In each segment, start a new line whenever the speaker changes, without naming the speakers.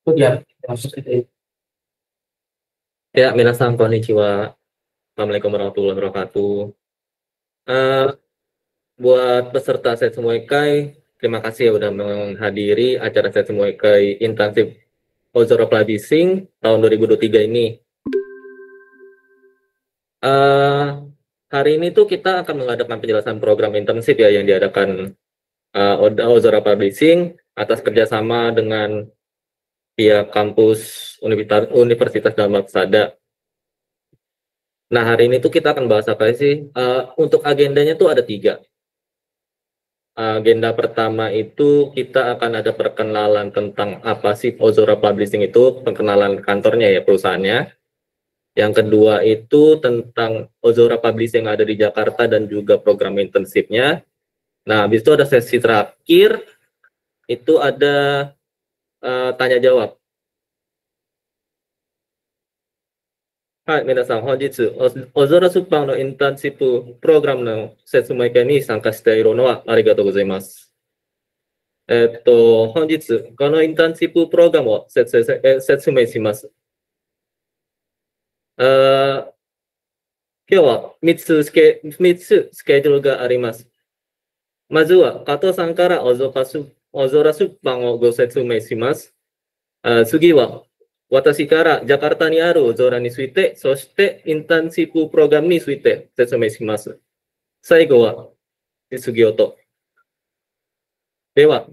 Oh ya, maksudnya
Ya, minasan konnichiwa. Assalamualaikum warahmatullahi wabarakatuh. Eh, buat peserta Setsu Muay Kai, terima kasih ya udah menghadiri acara Setsu Muay Kai Intensif Ozora Pladising tahun 2023 ini. Eh, hari ini tuh kita akan mengadakan penjelasan program intensif ya yang diadakan Ozora Publishing atas kerjasama dengan pihak kampus Universitas Dharma Sada. Nah, hari ini tuh kita akan bahas apa sih? Untuk agendanya tuh ada 3. Agenda pertama itu kita akan ada perkenalan tentang apa sih Ozora Publishing itu, perkenalan kantornya ya, perusahaannya. Yang kedua itu tentang Ozora Publishing yang ada di Jakarta dan juga program internshipnya. Nah, habis itu ada sesi terakhir, itu ada tanya jawab. Hai, minasan, honjitsu, Ozora Suppang no internship program no setsumai kai ni sanka shite iru no wa arigatou gozaimasu. 本日、このインターンシッププログラムを説明します。今日は3つスケジュールがあります。まずは、加藤さんからオゾラ出版をご説明します。次は、私からジャカルタにあるオゾラについて、そしてインターンシッププログラムについて説明します。最後は、実業と。では、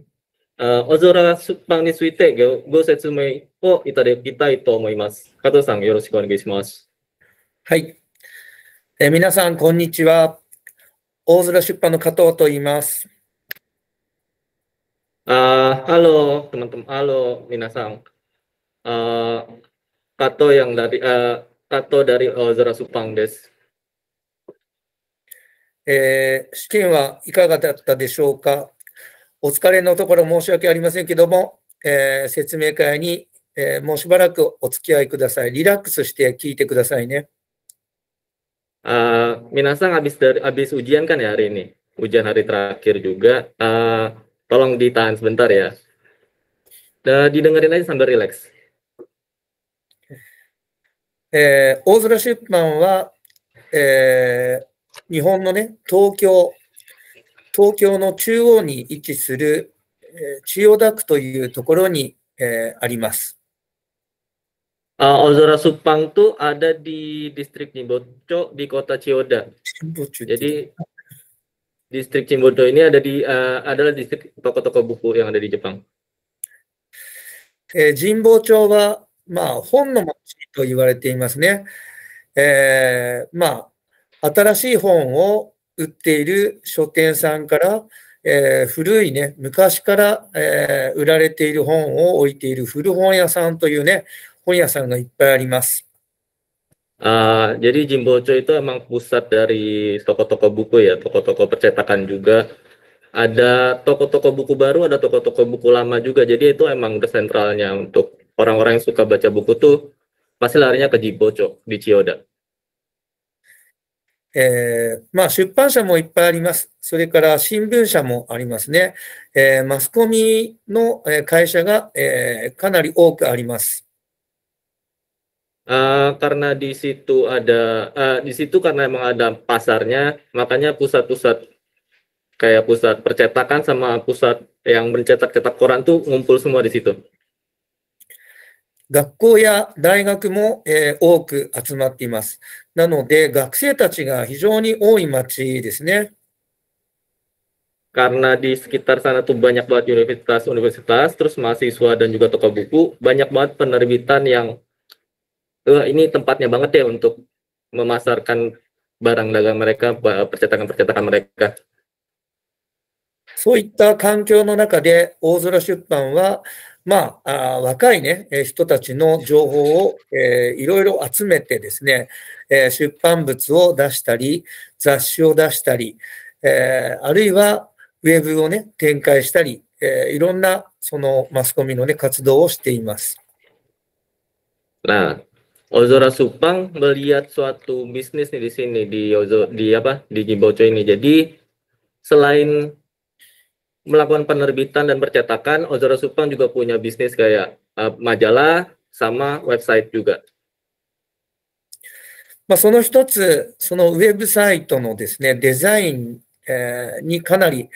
オゾラ出版についてご説明をいただきたいと思います。加藤さん、よろしくお願いします。
はい。皆さん、こんにちは。大空出版の加藤と言います。
Halo, teman-teman. Halo, minasan. Kato dari Ozora Suppang です。
試験はいかがだったでしょうか。お疲れのところ申し訳ありませんけども、説明会に、もうしばらくお付き合いください。リラックスして聞いてくださいね。
Minasan habis ujian kan ya hari ini. Ujian hari terakhir juga. Tolong ditahan sebentar ya. Didengerin aja sambil relax.
大空出版は、日本のね、東京の中央に位置する、千代田区というところに、あります。
Ozora Suppang tuh ada di distrik Jimbocho di kota Chiyoda. Jadi distrik Jimbocho ini adalah distrik toko-toko buku yang ada di Jepang.
神保町は、本の町と言われていますね。新しい本を売っている書店さんから、古いね、昔から、売られている本を置いている古本屋さんというね、本屋さんがいっぱいあります。
Jadi Jimbocho itu emang pusat dari toko-toko buku ya, toko-toko percetakan juga. Ada toko-toko buku baru, ada toko-toko buku lama juga. Jadi itu emang sentralnya untuk orang-orang yang suka baca buku tuh pasti larinya ke Jimbocho di Chiyoda.
出版社もいっぱいあります。それから新聞社もありますね。マスコミの会社が、かなり多くあります。
Karena di situ karena emang ada pasarnya, makanya pusat-pusat kayak pusat percetakan sama pusat yang mencetak-cetak koran tuh ngumpul semua di situ.
学校や大学も、多く集まっています。なので、学生たちが非常に多い町ですね。
Karena di sekitar sana tuh banyak banget universitas, terus mahasiswa dan juga toko buku, banyak banget penerbitan yang ini tempatnya banget ya untuk memasarkan barang dagang mereka, percetakan-percetakan mereka.
そういった環境の中で、大空出版は、若いね、人たちの情報を、いろいろ集めてですね、出版物を出したり、雑誌を出したり、あるいはウェブをね、展開したり、いろんなそのマスコミのね、活動をしています。
Nah, Ozora Suppang melihat suatu bisnis nih di sini di Jimbocho ini. Jadi selain melakukan penerbitan dan percetakan, Ozora Supang juga punya bisnis kayak majalah sama website juga.
その一つ、そのウェブサイトのですね、デザイン、にかなり、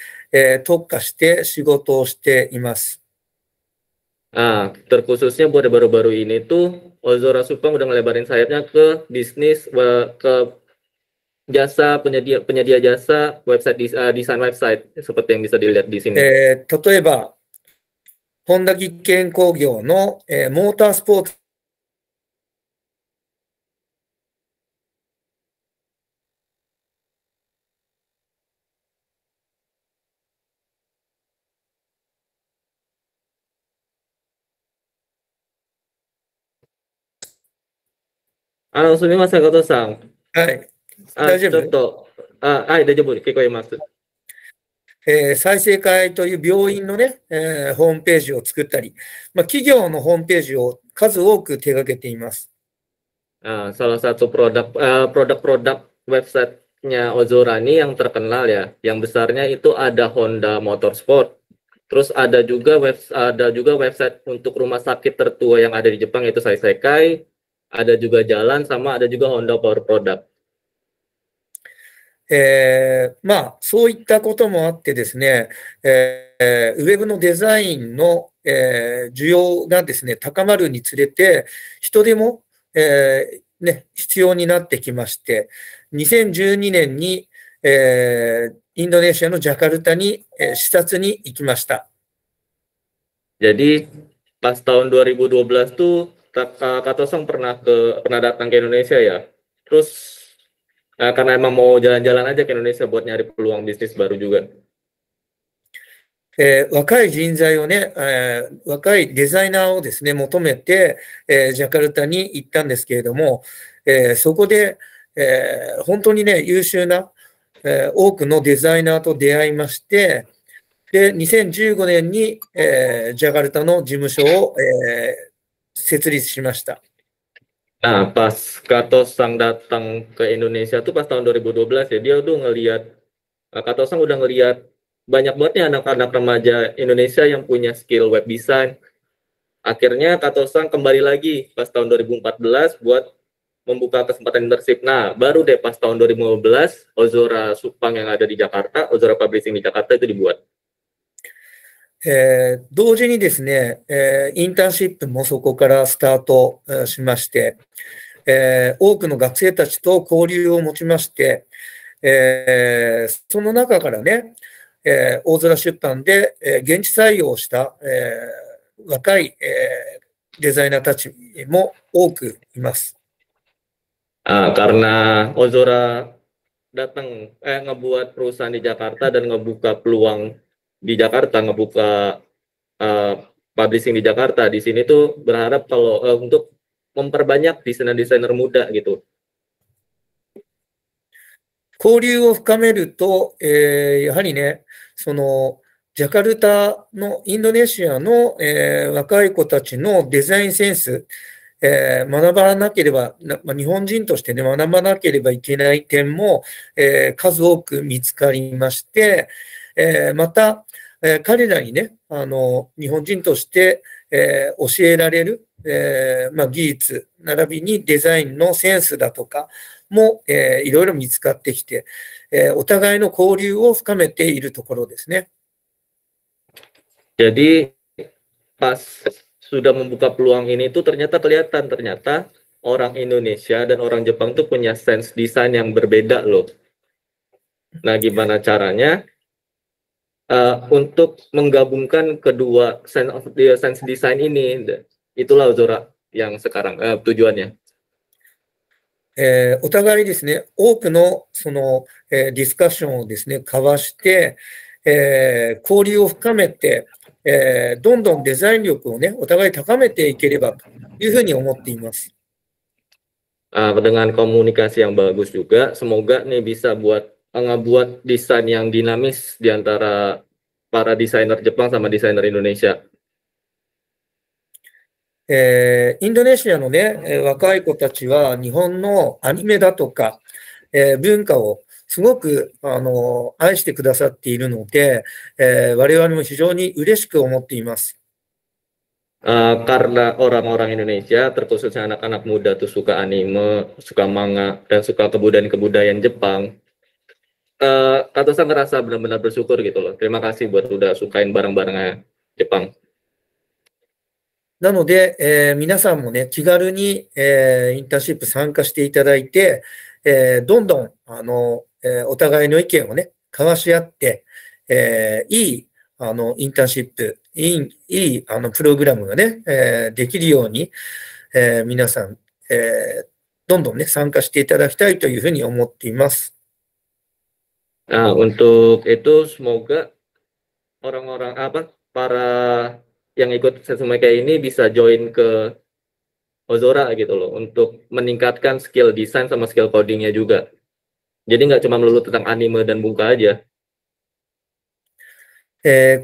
特化して仕事をしています。
Terkhususnya buat baru-baru ini tuh Ozora Supang udah ngelebarin sayapnya ke bisnis ke jasa penyedia jasa website desain website seperti yang bisa dilihat di sini.
例えば、本田技研工業の、モータースポーツ
すみません、加藤さん。
はい。大丈夫？
ちょっと、はい、大丈夫。聞こえます。
再生会という病院のね、ホームページを作ったり、企業のホームページを数多く手掛けています。
Salah satu produk websitenya Ozora ini yang terkenal ya, yang besarnya itu ada Honda Motorsport. Terus ada juga website untuk rumah sakit tertua yang ada di Jepang yaitu Saisekai, ada juga jalan sama ada juga Honda Power Product.
そういったこともあってですね、ウェブのデザインの、需要がですね、高まるにつれて、人手も、必要になってきまして、2012年に、インドネシアのジャカルタに、視察に行きました。
Jadi pas tahun 2012 tuh Katosong pernah datang ke Indonesia ya. Terus karena emang mau jalan-jalan aja ke Indonesia buat nyari peluang bisnis baru juga.
若い人材をね、若いデザイナーをですね、求めて、ジャカルタに行ったんですけれども、そこで、本当にね、優秀な、多くのデザイナーと出会いまして、で、2015年に、ジャカルタの事務所を、設立しました。
Pas Katosang datang ke Indonesia tuh pas tahun 2012 ya, dia udah ngelihat, Katosang udah ngelihat banyak banget nih anak-anak remaja Indonesia yang punya skill web design. Akhirnya Katosang kembali lagi pas tahun 2014 buat membuka kesempatan internship. Nah, baru deh pas tahun 2015 Ozora Supang yang ada di Jakarta, Ozora Publishing di Jakarta itu dibuat.
同時にですね、インターンシップもそこからスタートしまして、多くの学生たちと交流を持ちまして、その中からね、大空出版で、現地採用した、若い、デザイナーたちも多くいます。
Karena Ozora datang ngebuat perusahaan di Jakarta dan ngebuka peluang di Jakarta, ngebuka publishing di Jakarta. Di sini tuh berharap kalau untuk memperbanyak desainer-desainer muda gitu.
交流を深めると、やはりね、その、ジャカルタのインドネシアの、若い子たちのデザインセンス、学ばなければ、日本人としてね、学ばなければいけない点も、数多く見つかりまして、また、彼らにね、日本人として、教えられる、技術、並びにデザインのセンスだとかも、いろいろ見つかってきて、お互いの交流を深めているところですね。
Jadi pas sudah membuka peluang ini tuh ternyata kelihatan orang Indonesia dan orang Jepang tuh punya sense desain yang berbeda loh. Nah, gimana caranya untuk menggabungkan kedua sense design ini? Itulah Ozora yang sekarang tujuannya.
お互いですね、多くのその、ディスカッションをですね、交わして、交流を深めて、どんどんデザイン力をね、お互い高めていければというふうに思っています。
Dengan komunikasi yang bagus juga, semoga nih bisa ngebuat desain yang dinamis di antara para desainer Jepang sama desainer Indonesia.
インドネシアのね、若い子たちは日本のアニメだとか、文化をすごく、愛してくださっているので、我々も非常に嬉しく思っています。
Karena orang-orang Indonesia, terkhususnya anak-anak muda tuh suka anime, suka manga, dan suka kebudayaan-kebudayaan Jepang, Kato-san ngerasa benar-benar bersyukur gitu loh. Terima kasih buat udah sukain barang-barangnya Jepang.
なので、皆さんもね、気軽に、インターンシップ参加していただいて、どんどん、お互いの意見をね、交わし合って、いい、インターンシップ、いい、プログラムがね、できるように、皆さん、どんどんね、参加していただきたいというふうに思っています。
Nah, untuk itu semoga orang-orang para yang ikut Setsume kayak ini bisa join ke Ozora gitu loh untuk meningkatkan skill desain sama skill codingnya juga. Jadi nggak cuma melulu tentang anime dan bunga aja.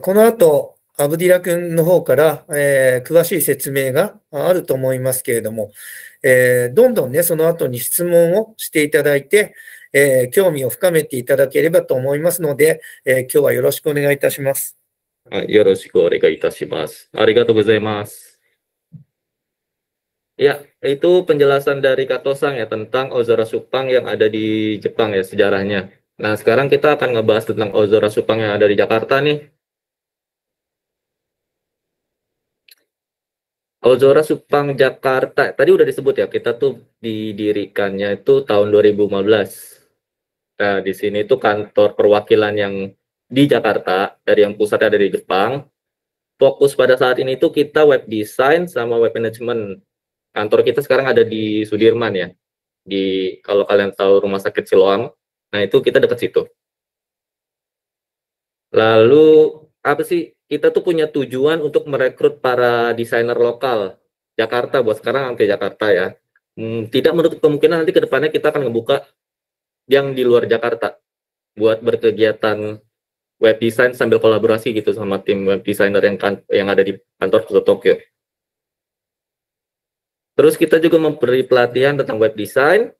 この後、アブディラ君の方から、詳しい説明があると思いますけれども、どんどんね、その後に質問をしていただいて、興味を深めていただければと思いますので、今日はよろしくお願いいたします。
よろしくお願いいたします。ありがとうございます。Ya, itu penjelasan dari Kato-san ya tentang Ozora Supang yang ada di Jepang ya sejarahnya. Nah, sekarang kita akan ngebahas tentang Ozora Supang yang ada di Jakarta nih. Ozora Supang Jakarta, tadi udah disebut ya, kita tuh didirikannya itu tahun 2015. Nah, di sini tuh kantor perwakilan yang di Jakarta, dari yang pusatnya ada di Jepang. Fokus pada saat ini tuh kita web design sama web management. Kantor kita sekarang ada di Sudirman ya. Kalau kalian tahu Rumah Sakit Siloam, nah itu kita dekat situ. Lalu apa sih? Kita tuh punya tujuan untuk merekrut para desainer lokal Jakarta buat sekarang sampai Jakarta ya. Tidak menutup kemungkinan nanti ke depannya kita akan ngebuka yang di luar Jakarta buat berkegiatan web design sambil kolaborasi gitu sama tim web designer yang ada di kantor Kyoto Tokyo. Terus kita juga memberi pelatihan tentang web design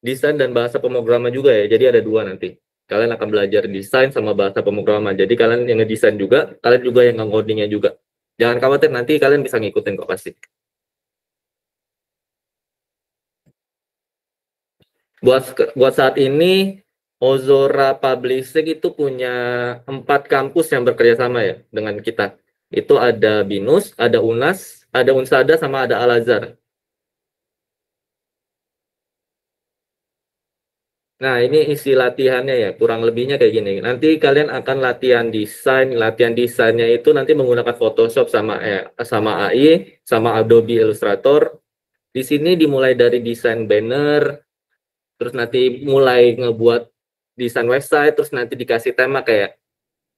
dan bahasa pemrograman juga ya. Jadi ada dua nanti. Kalian akan belajar desain sama bahasa pemrograman. Jadi kalian yang ngedesain juga, kalian juga yang nge-codingnya juga. Jangan khawatir, nanti kalian bisa ngikutin kok pasti. Buat saat ini, Ozora Publishing itu punya 4 kampus yang bekerja sama ya dengan kita. Itu ada BINUS, ada UNAS, ada UNSADA, sama ada Al-Azhar. Nah, ini isi latihannya ya, kurang lebihnya kayak gini. Nanti kalian akan latihan desainnya itu nanti menggunakan Photoshop sama AI, sama Adobe Illustrator. Di sini dimulai dari desain banner, terus nanti mulai ngebuat desain website, terus nanti dikasih tema kayak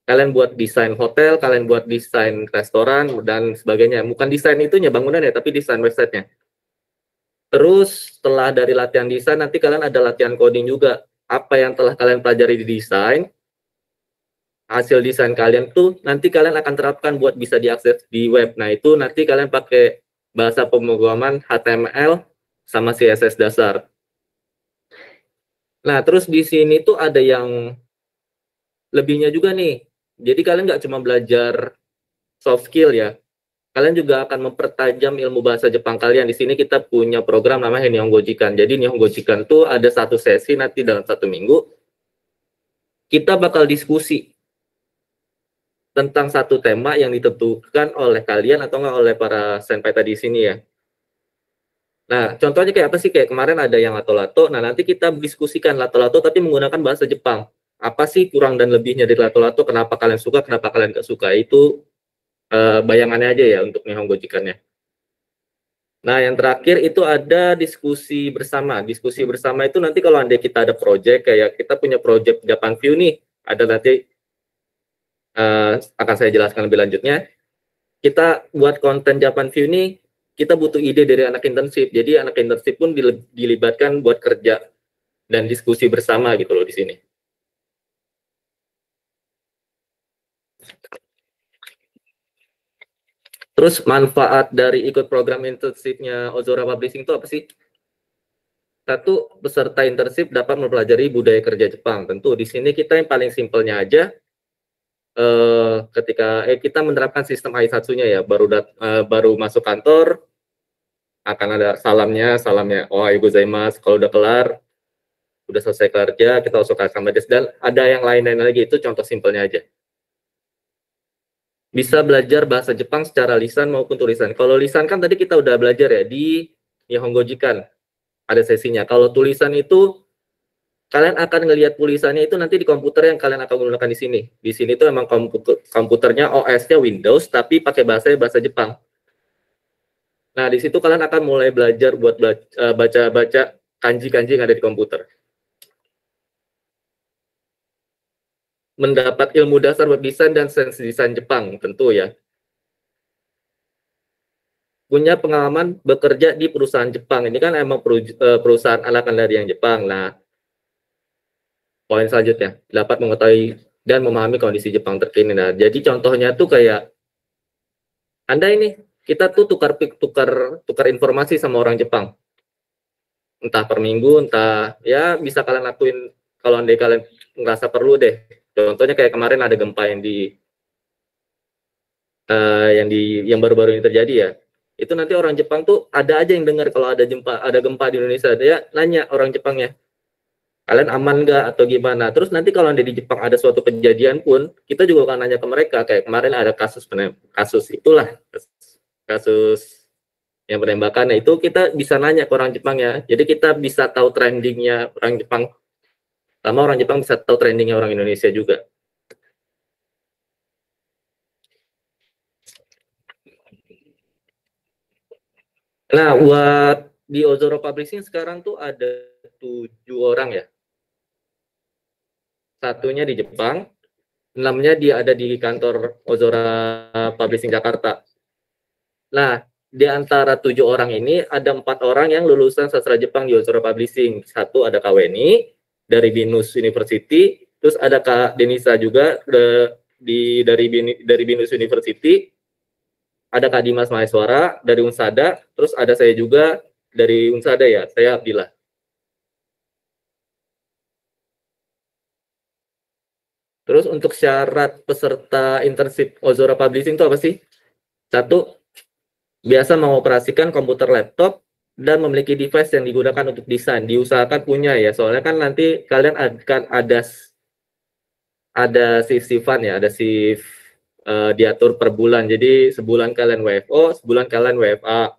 kalian buat desain hotel, kalian buat desain restoran, dan sebagainya. Bukan desain itunya bangunan ya, tapi desain websitenya. Terus setelah dari latihan desain, nanti kalian ada latihan coding juga. Apa yang telah kalian pelajari di desain, hasil desain kalian tuh nanti kalian akan terapkan buat bisa diakses di web. Nah, itu nanti kalian pakai bahasa pemrograman HTML sama CSS dasar. Nah, terus di sini tuh ada yang lebihnya juga nih. Jadi kalian nggak cuma belajar soft skill ya. Kalian juga akan mempertajam ilmu bahasa Jepang kalian. Di sini kita punya program namanya Nihongo Jikan. Jadi Nihongo Jikan tuh ada satu sesi nanti dalam 1 minggu. Kita bakal diskusi tentang satu tema yang ditentukan oleh kalian atau nggak oleh para senpai tadi di sini ya. Nah, contohnya kayak apa sih? Kayak kemarin ada yang lato-lato. Nah, nanti kita diskusikan lato-lato tapi menggunakan bahasa Jepang. Apa sih kurang dan lebihnya dari lato-lato? Kenapa kalian suka? Kenapa kalian nggak suka? Itu bayangannya aja ya untuk Nihongo Jikannya. Nah, yang terakhir itu ada diskusi bersama. Diskusi bersama itu nanti kalau andai kita ada project, kayak kita punya project Japan View nih, ada nanti akan saya jelaskan lebih lanjutnya. Kita buat konten Japan View ini, kita butuh ide dari anak internship. Jadi anak internship pun dilibatkan buat kerja dan diskusi bersama gitu loh di sini. Terus manfaat dari ikut program internship-nya Ozora Publishing itu apa sih? Satu, peserta internship dapat mempelajari budaya kerja Jepang. Tentu di sini kita yang paling simpelnya aja, ketika kita menerapkan sistem Aisatsu-nya ya, baru masuk kantor akan ada salamnya ohayou gozaimasu. Kalau udah kelar, udah selesai kerja, kita langsung ke kamar desk. Dan ada yang lain-lain lagi, itu contoh simpelnya aja. Bisa belajar bahasa Jepang secara lisan maupun tulisan. Kalau lisan kan tadi kita udah belajar ya di Nihongo Jikan, ada sesinya. Kalau tulisan itu kalian akan ngelihat tulisannya itu nanti di komputer yang kalian akan menggunakan di sini. Di sini tuh emang komputernya OS-nya Windows tapi pakai bahasa Jepang. Nah, di situ kalian akan mulai belajar buat baca-baca kanji-kanji yang ada di komputer. Mendapat ilmu dasar web design dan sense design Jepang, tentu ya. Punya pengalaman bekerja di perusahaan Jepang. Ini kan emang perusahaan anakan dari yang Jepang. Nah, poin selanjutnya, dapat mengetahui dan memahami kondisi Jepang terkini. Nah, jadi contohnya tuh kayak, Anda ini, kita tuh tukar informasi sama orang Jepang. Entah per minggu, entah, ya bisa kalian lakuin kalau andai kalian ngerasa perlu deh. Contohnya kayak kemarin ada gempa yang baru-baru ini terjadi ya. Itu nanti orang Jepang tuh ada aja yang dengar kalau ada gempa di Indonesia, dia nanya orang Jepangnya, kalian aman nggak atau gimana. Terus nanti kalau di Jepang ada suatu kejadian pun, kita juga akan nanya ke mereka. Kayak kemarin ada kasus yang penembakan. Nah, itu kita bisa nanya ke orang Jepang ya. Jadi kita bisa tahu trendingnya orang Jepang, sama orang Jepang bisa tahu trendingnya orang Indonesia juga. Nah, buat di Ozora Publishing sekarang tuh ada 7 orang ya. Satunya di Jepang, 6-nya dia ada di kantor Ozora Publishing Jakarta. Nah, di antara 7 orang ini ada 4 orang yang lulusan sastra Jepang di Ozora Publishing. Satu ada Kak Weni dari Binus University, terus ada Kak Denisa juga dari Binus University. Ada Kak Dimas Maheswara dari Unsada, terus ada saya juga dari Unsada ya, saya Abdillah. Terus untuk syarat peserta internship Ozora Publishing itu apa sih? Satu, biasa mengoperasikan komputer laptop dan memiliki device yang digunakan untuk desain. Diusahakan punya ya, soalnya kan nanti kalian akan ada shift-shiftan ya, ada shift diatur per bulan. Jadi sebulan kalian WFO, sebulan kalian WFA.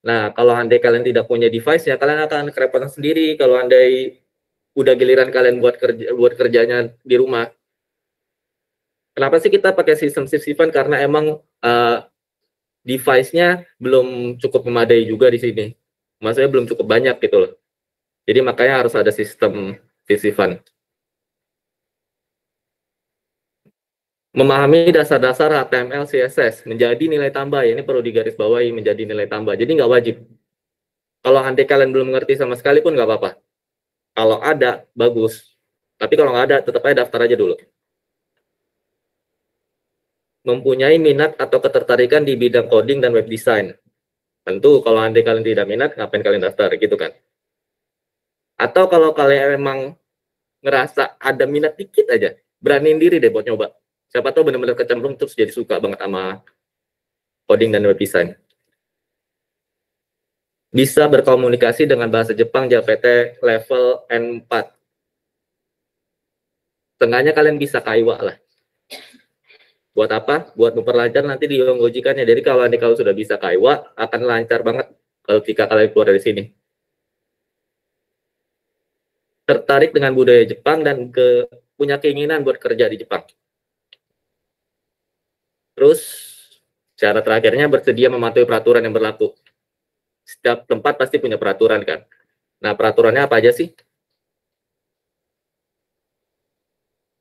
Nah, kalau andai kalian tidak punya device ya kalian akan kerepotan sendiri kalau andai udah giliran kalian buat kerjanya di rumah. Kenapa sih kita pakai sistem shift-shiftan? Karena emang device-nya belum cukup memadai juga di sini. Maksudnya belum cukup banyak gitu loh. Jadi makanya harus ada sistem shift-shiftan. Memahami dasar-dasar HTML, CSS menjadi nilai tambah. Ya, ini perlu digarisbawahi menjadi nilai tambah. Jadi nggak wajib. Kalau andai kalian belum mengerti sama sekali pun nggak apa-apa. Kalau ada, bagus. Tapi kalau nggak ada, tetap aja daftar aja dulu. Mempunyai minat atau ketertarikan di bidang coding dan web design. Tentu kalau andai kalian tidak minat, ngapain kalian daftar gitu kan. Atau kalau kalian emang ngerasa ada minat dikit aja, beraniin diri deh buat nyoba. Siapa tahu benar-benar kecemplung terus jadi suka banget sama coding dan web design. Bisa berkomunikasi dengan bahasa Jepang JPT level N4. Setengahnya kalian bisa kaiwa lah. Buat apa? Buat memperlancar nanti di Nihongojikannya. Jadi kalau sudah bisa kaiwa, akan lancar banget kalau jika kalian keluar dari sini. Tertarik dengan budaya Jepang dan punya keinginan buat kerja di Jepang. Terus syarat terakhirnya bersedia mematuhi peraturan yang berlaku. Setiap tempat pasti punya peraturan kan. Nah, peraturannya apa aja sih?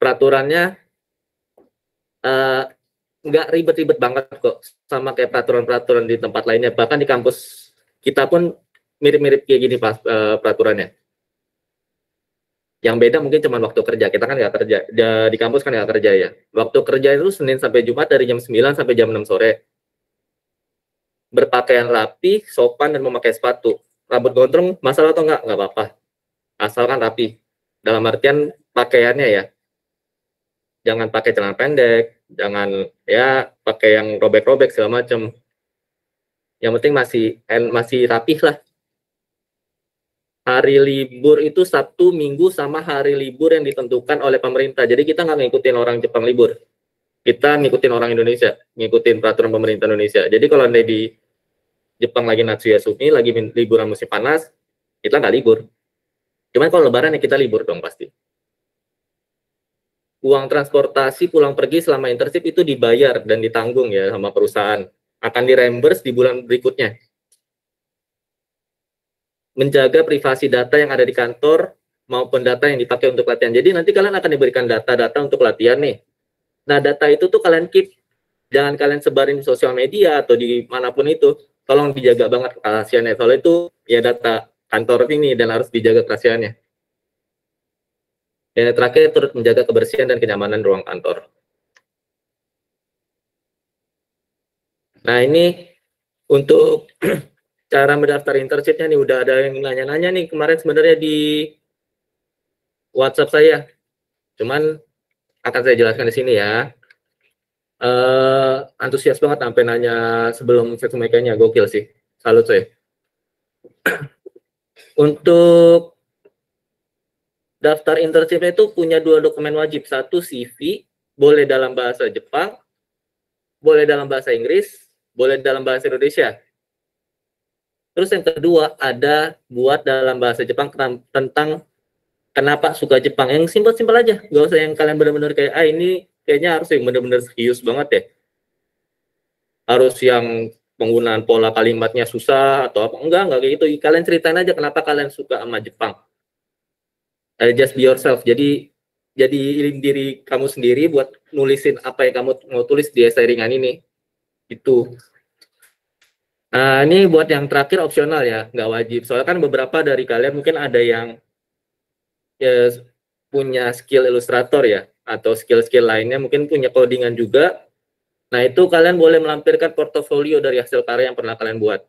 Peraturannya nggak ribet-ribet banget kok, sama kayak peraturan-peraturan di tempat lainnya. Bahkan di kampus kita pun mirip-mirip kayak gini peraturannya. Yang beda mungkin cuma waktu kerja. Kita kan nggak kerja. Di kampus kan nggak kerja ya. Waktu kerja itu Senin sampai Jumat dari jam 9 sampai jam 6 sore. Berpakaian rapi, sopan, dan memakai sepatu. rambut gondrong masalah atau enggak apa-apa, asalkan rapi. Dalam artian pakaiannya ya, jangan pakai celana pendek, jangan ya pakai yang robek-robek segala macam. Yang penting masih rapih lah. Hari libur itu Sabtu, Minggu, sama hari libur yang ditentukan oleh pemerintah. Jadi kita nggak ngikutin orang Jepang libur. Kita ngikutin orang Indonesia, ngikutin peraturan pemerintah Indonesia. Jadi kalau anda di Jepang lagi Natsuya Sumi, lagi liburan musim panas, kita nggak libur. Cuman kalau lebaran ya kita libur dong pasti. Uang transportasi pulang pergi selama internship itu dibayar dan ditanggung ya sama perusahaan. Akan di-reimburse di bulan berikutnya. Menjaga privasi data yang ada di kantor maupun data yang dipakai untuk latihan. Jadi nanti kalian akan diberikan data-data untuk latihan nih. Nah, data itu tuh kalian keep. Jangan kalian sebarin di sosial media atau di manapun itu. Tolong dijaga banget kerahasiaannya. Soalnya itu ya data kantor ini dan harus dijaga kerahasiaannya. Dan terakhir, turut menjaga kebersihan dan kenyamanan ruang kantor. Nah, ini untuk cara mendaftar internship-nya nih, udah ada yang nanya-nanya nih kemarin sebenarnya di WhatsApp saya. Cuman akan saya jelaskan di sini ya. Antusias banget sampai nanya sebelum mereka-nya, gokil sih. Salut saya. Untuk daftar internship itu punya 2 dokumen wajib. Satu CV, boleh dalam bahasa Jepang, boleh dalam bahasa Inggris, boleh dalam bahasa Indonesia. Terus yang kedua, ada buat dalam bahasa Jepang tentang kenapa suka Jepang. Yang simpel-simpel aja. Gak usah yang kalian benar-benar kayak, ini kayaknya harus yang benar-benar serius banget ya. Harus yang penggunaan pola kalimatnya susah atau apa. Enggak kayak gitu. Kalian ceritain aja kenapa kalian suka sama Jepang. Just be yourself. Jadi diri kamu sendiri buat nulisin apa yang kamu mau tulis di essay ringan ini. Itu. Nah, ini buat yang terakhir opsional ya, nggak wajib. Soalnya kan beberapa dari kalian mungkin ada yang ya, punya skill ilustrator ya, atau skill-skill lainnya, mungkin punya codingan juga. Nah, itu kalian boleh melampirkan portofolio dari hasil karya yang pernah kalian buat.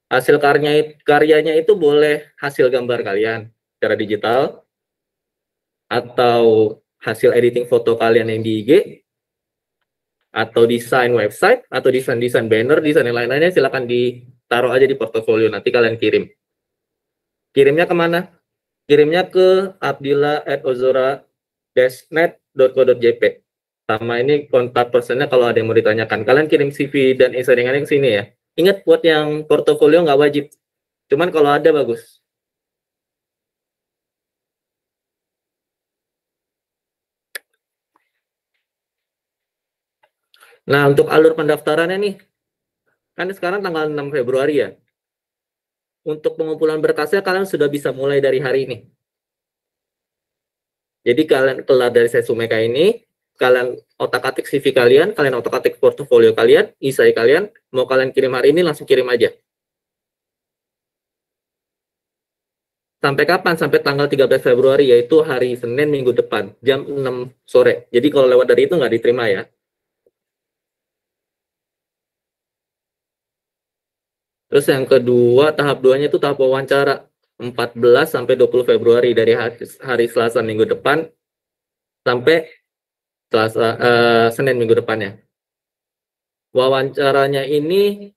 Hasil karyanya itu boleh hasil gambar kalian secara digital, atau hasil editing foto kalian yang di IG, atau desain website, atau desain banner, desain yang lain-lainnya, silakan ditaruh aja di portofolio, nanti kalian kirim. Kirimnya kemana? Kirimnya ke abdillah@ozora-net.co.jp. Sama ini kontak personnya kalau ada yang mau ditanyakan. Kalian kirim CV dan essay ringannya ke sini ya. Ingat, buat yang portofolio nggak wajib. Cuman kalau ada bagus. Nah, untuk alur pendaftarannya nih, kan sekarang tanggal 6 Februari ya. Untuk pengumpulan berkasnya kalian sudah bisa mulai dari hari ini. Jadi kalian kelar dari Sesumeka ini, kalian otak-atik CV kalian otak-atik portofolio kalian, isai kalian, mau kalian kirim hari ini langsung kirim aja. Sampai kapan? Sampai tanggal 13 Februari, yaitu hari Senin minggu depan, jam 6 sore. Jadi kalau lewat dari itu nggak diterima ya. Terus yang kedua, tahap 2-nya itu tahap wawancara. 14 sampai 20 Februari, dari hari Selasa minggu depan sampai Senin minggu depannya. Wawancaranya ini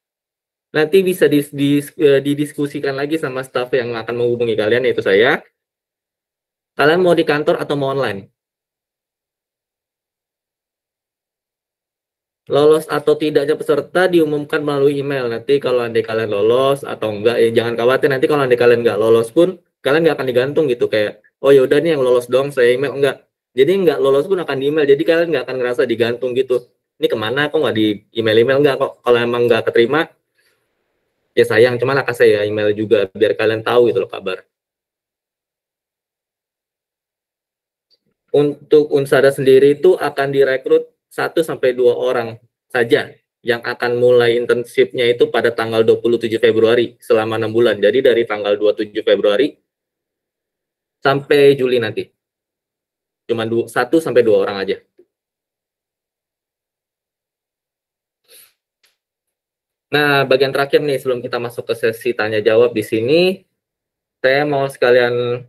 nanti bisa didiskusikan lagi sama staff yang akan menghubungi kalian, yaitu saya. Kalian mau di kantor atau mau online? Lolos atau tidaknya peserta diumumkan melalui email. Nanti kalau andai kalian lolos atau enggak, ya jangan khawatir. Nanti kalau andai kalian nggak lolos pun, kalian nggak akan digantung gitu. Kayak, oh ya udah nih yang lolos dong, saya email. Enggak. Jadi nggak lolos pun akan di email. Jadi kalian nggak akan ngerasa digantung gitu. Ini kemana kok nggak di email-email? Nggak kok. Kalau emang nggak keterima, ya sayang. Cuman akan saya email juga biar kalian tahu gitu loh kabar. Untuk Unsada sendiri itu akan direkrut 1-2 orang saja yang akan mulai internship-nya itu pada tanggal 27 Februari selama 6 bulan. Jadi dari tanggal 27 Februari sampai Juli nanti. Cuma 1-2 orang aja. Nah, bagian terakhir nih sebelum kita masuk ke sesi tanya jawab di sini, saya mau sekalian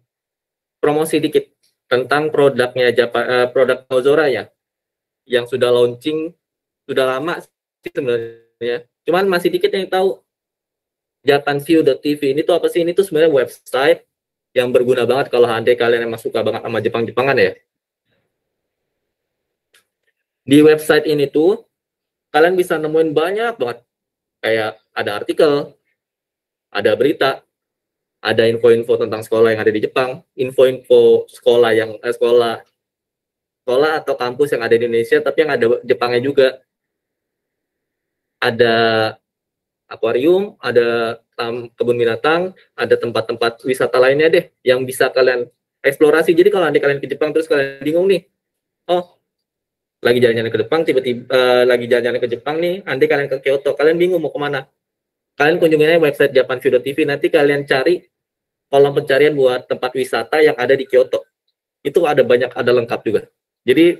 promosi dikit tentang produknya produk Ozora ya, yang sudah launching sudah lama sih sebenarnya. Cuman masih dikit yang tahu. Japanview.tv ini tuh apa sih? Ini tuh sebenarnya website yang berguna banget kalau andai kalian emang suka banget sama Jepang-Jepangan ya. Di website ini tuh kalian bisa nemuin banyak banget, kayak ada artikel, ada berita, ada info-info tentang sekolah yang ada di Jepang, info-info sekolah sekolah atau kampus yang ada di Indonesia tapi yang ada Jepangnya juga. Ada akuarium, ada kebun binatang, ada tempat-tempat wisata lainnya deh yang bisa kalian eksplorasi. Jadi kalau nanti kalian ke Jepang terus kalian bingung nih, oh lagi jalan-jalan ke Jepang, tiba-tiba lagi jalan-jalan ke Jepang nih, nanti kalian ke Kyoto, kalian bingung mau kemana? Kalian kunjungi website Japanview.tv, nanti kalian cari kolom pencarian buat tempat wisata yang ada di Kyoto. Itu ada banyak, ada lengkap juga. Jadi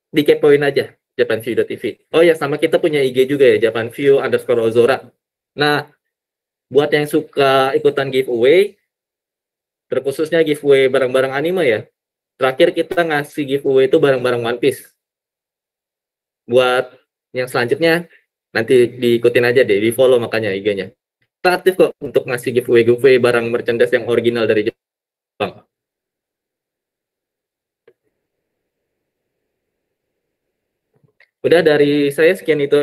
dikepoin aja Japanview.tv. Oh ya, sama kita punya IG juga ya, Japanview_Ozora. Nah, buat yang suka ikutan giveaway, terkhususnya giveaway barang-barang anime ya, terakhir kita ngasih giveaway itu barang-barang One Piece. Buat yang selanjutnya, nanti diikutin aja deh, di follow makanya IG-nya. Kita aktif kok untuk ngasih giveaway barang merchandise yang original dari Jepang. Udah dari saya sekian itu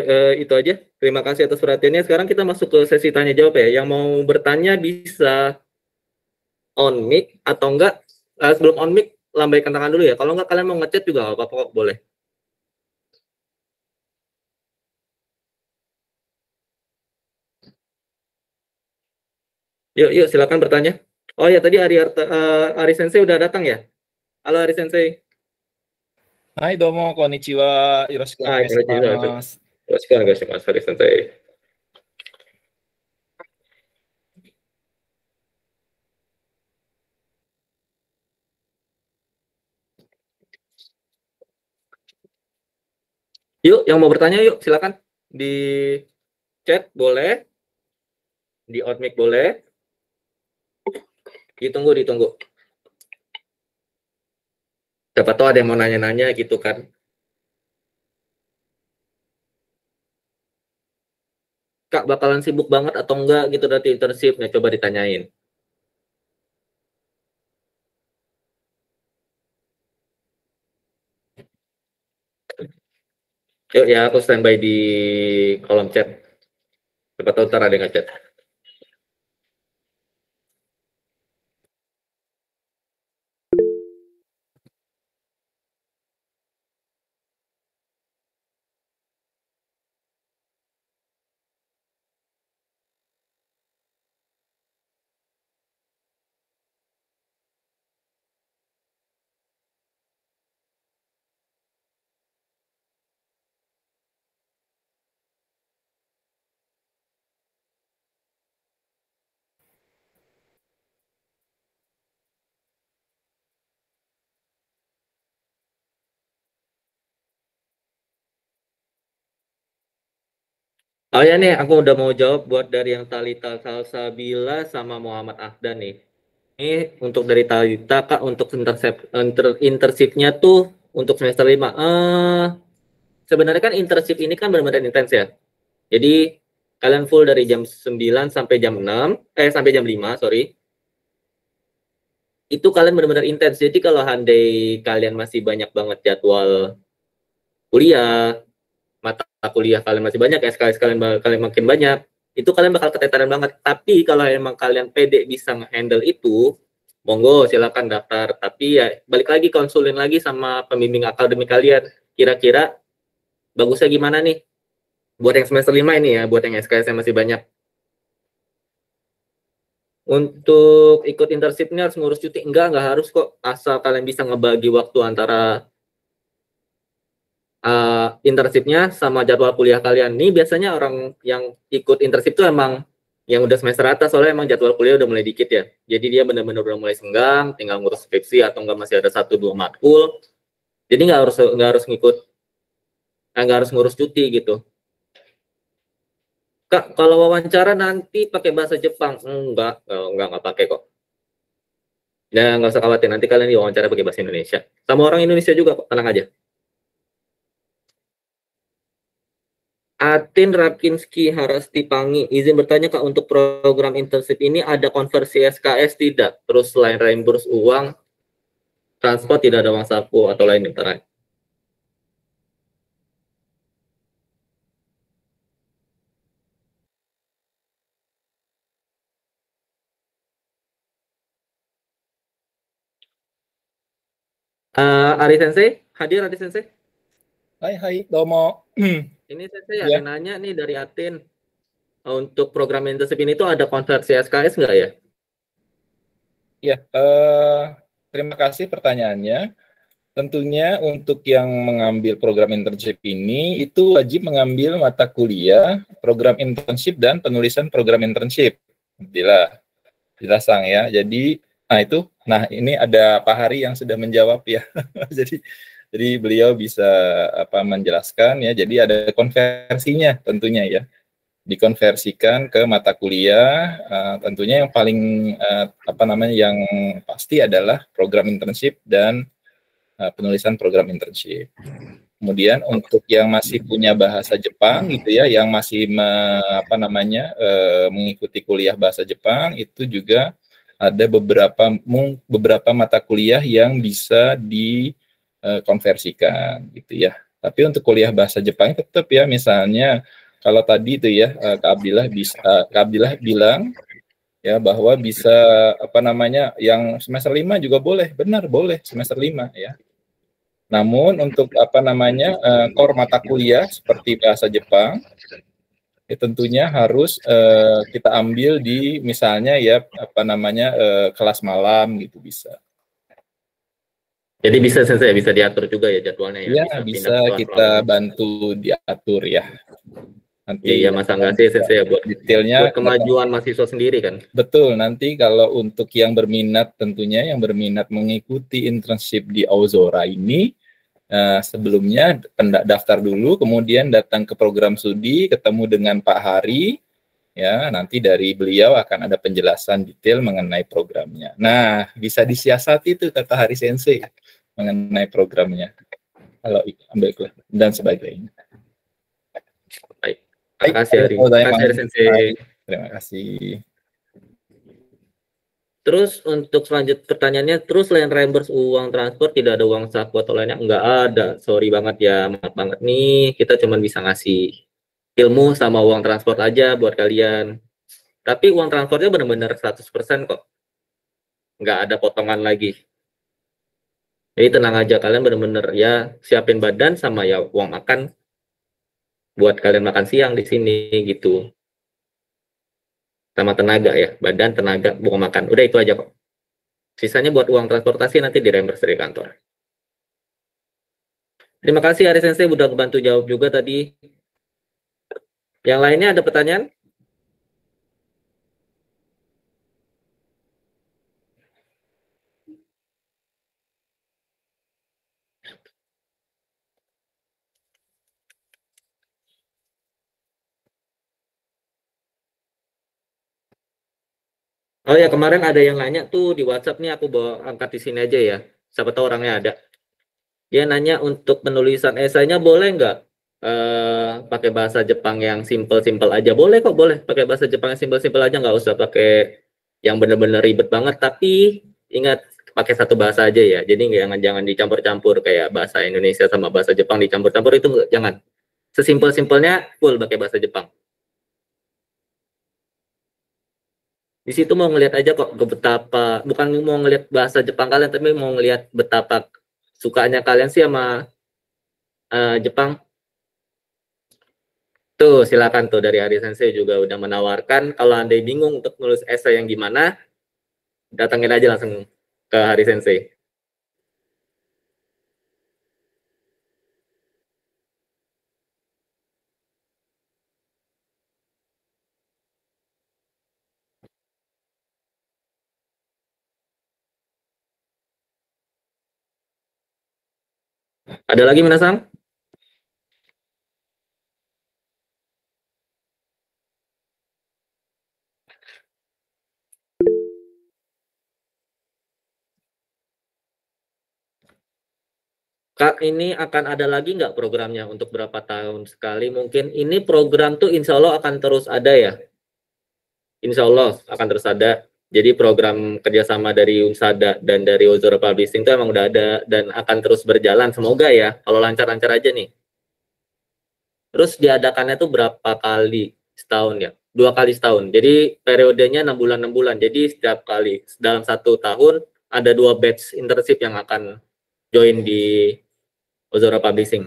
aja. Terima kasih atas perhatiannya. Sekarang kita masuk ke sesi tanya jawab ya. Yang mau bertanya bisa on mic atau enggak. Sebelum on mic lambaikan tangan dulu ya. Kalau enggak kalian mau ngechat juga nggak apa-apa kok, boleh. Yuk silakan bertanya. Oh ya tadi Ari Sensei udah datang ya. Halo Ari Sensei.
はい、どうも、こんにちは。よろしくお願いします。
よろしくお願いします、Ari Sensei. Yuk, yang mau bertanya yuk, silakan. Di chat boleh, di outmic boleh. Ditunggu. Siapa tahu ada yang mau nanya-nanya gitu kan. Kak, bakalan sibuk banget atau enggak gitu nanti internship-nya, coba ditanyain. Yuk ya, aku standby di kolom chat. Siapa tahu ntar ada yang ngechat. Oh ya nih, aku udah mau jawab buat dari yang Talita Salsabila sama Muhammad Ahdan nih. Ini untuk dari Talita, Kak, untuk internship-nya tuh untuk semester 5. Sebenarnya kan internship ini kan benar-benar intens ya. Jadi kalian full dari jam 9 sampai jam 6, sampai jam 5, sorry. Itu kalian benar-benar intens. Jadi kalau handai kalian masih banyak banget jadwal kuliah, mata kuliah kalian masih banyak ya, sekali-sekali kalian makin banyak, itu kalian bakal keteteran banget. Tapi kalau emang kalian pede bisa nge-handle itu, monggo silakan daftar. Tapi ya balik lagi konsulin lagi sama pembimbing akademik kalian. Kira-kira bagusnya gimana nih? Buat yang semester 5 ini ya, buat yang SKS yang masih banyak. Untuk ikut internship-nya harus ngurus cuti? Enggak harus kok. Asal kalian bisa ngebagi waktu antara internship-nya sama jadwal kuliah kalian. Nih biasanya orang yang ikut internship itu emang yang udah semester atas, soalnya emang jadwal kuliah udah mulai dikit ya. Jadi dia benar-benar udah mulai senggang, tinggal ngurus skripsi atau enggak masih ada 1-2 matkul. Jadi nggak harus ngurus cuti gitu. Kak, kalau wawancara nanti pakai bahasa Jepang? Enggak pakai kok. Ya, nggak usah khawatir, nanti kalian diwawancara pakai bahasa Indonesia. Sama orang Indonesia juga kok, tenang aja. Atin Rapkinski Harastipangi, izin bertanya Kak, untuk program internship ini ada konversi SKS tidak? Terus selain reimburse uang, transport tidak ada uang saku atau lain interaksi? Ari Sensei, hadir Ari Sensei?
Hai, domo.
Ini Sensei
Ya.
ada nanya nih dari Atin. Untuk program internship ini tuh ada konversi SKS nggak ya?
Ya, terima kasih pertanyaannya. Tentunya untuk yang mengambil program internship ini, itu wajib mengambil mata kuliah, program internship, dan penulisan program internship. Dilasang ya. Jadi, ini ada Pak Hari yang sudah menjawab ya. jadi beliau bisa menjelaskan ya. Jadi ada konversinya tentunya ya. Dikonversikan ke mata kuliah, tentunya yang paling yang pasti adalah program internship dan penulisan program internship. Kemudian untuk yang masih punya bahasa Jepang gitu ya, yang masih mengikuti kuliah bahasa Jepang, itu juga ada beberapa mata kuliah yang bisa dikonversikan gitu ya. Tapi untuk kuliah bahasa Jepang tetap ya, misalnya kalau tadi itu ya Kak Abdillah bilang ya bahwa bisa yang semester 5 juga boleh, benar boleh semester 5 ya. Namun untuk core mata kuliah seperti bahasa Jepang ya tentunya harus kita ambil di misalnya ya kelas malam gitu bisa.
Jadi bisa Sensei, bisa diatur juga ya jadwalnya ya?
Ya bisa kita bantu diatur ya. Nanti
iya, masa nggak sih Sensei ya buat
detailnya
buat kemajuan mahasiswa sendiri kan?
Betul, nanti kalau untuk yang berminat tentunya yang berminat mengikuti internship di Aozora ini sebelumnya daftar dulu, kemudian datang ke program studi, ketemu dengan Pak Hari, ya nanti dari beliau akan ada penjelasan detail mengenai programnya. Nah, bisa disiasati itu kata Hari Sensei mengenai programnya. Kalau ambil dan sebagainya.
Baik. Terima kasih Hari. Terima kasih Hari Sensei.
Terima kasih.
Terus untuk selanjut pertanyaannya, terus selain reimburse uang transport tidak ada uang saku atau lainnya? Enggak ada, sorry banget ya, maaf banget nih, kita cuma bisa ngasih ilmu sama uang transport aja buat kalian. Tapi uang transportnya benar-benar 100% kok, nggak ada potongan lagi. Jadi tenang aja, kalian benar-benar ya siapin badan sama ya uang makan buat kalian makan siang di sini gitu. Sama tenaga ya, badan, tenaga, uang makan. Udah itu aja kok. Sisanya buat uang transportasi nanti di reimburse dari kantor. Terima kasih Ari Sensei udah bantu jawab juga tadi. Yang lainnya ada pertanyaan? Oh ya, kemarin ada yang nanya tuh di WhatsApp nih, aku bawa angkat di sini aja ya. Siapa tahu orangnya ada. Dia nanya untuk penulisan esainya boleh nggak pakai bahasa Jepang yang simple-simple aja? Boleh kok, boleh pakai bahasa Jepang yang simple-simple aja, nggak usah pakai yang bener-bener ribet banget. Tapi ingat pakai satu bahasa aja ya. Jadi jangan dicampur-campur kayak bahasa Indonesia sama bahasa Jepang dicampur-campur, itu jangan. Sesimpel-simpelnya full pakai bahasa Jepang. Di situ mau ngelihat aja kok betapa, bukan mau ngelihat bahasa Jepang kalian, tapi mau ngelihat betapa sukanya kalian sih sama Jepang. Tuh silakan tuh dari Ari Sensei juga udah menawarkan kalau Anda bingung untuk nulis esai yang gimana, datangin aja langsung ke Ari Sensei. Ada lagi minasang? Kak, ini akan ada lagi nggak programnya untuk berapa tahun sekali? Mungkin ini program tuh insya Allah akan terus ada ya. Insya Allah akan terus ada. Jadi program kerjasama dari Unsada dan dari Ozora Publishing itu emang udah ada dan akan terus berjalan. Semoga ya, kalau lancar-lancar aja nih. Terus diadakannya tuh berapa kali setahun ya? 2 kali setahun. Jadi periodenya 6 bulan 6 bulan. Jadi setiap kali dalam 1 tahun ada 2 batch internship yang akan join di Ozora Publishing.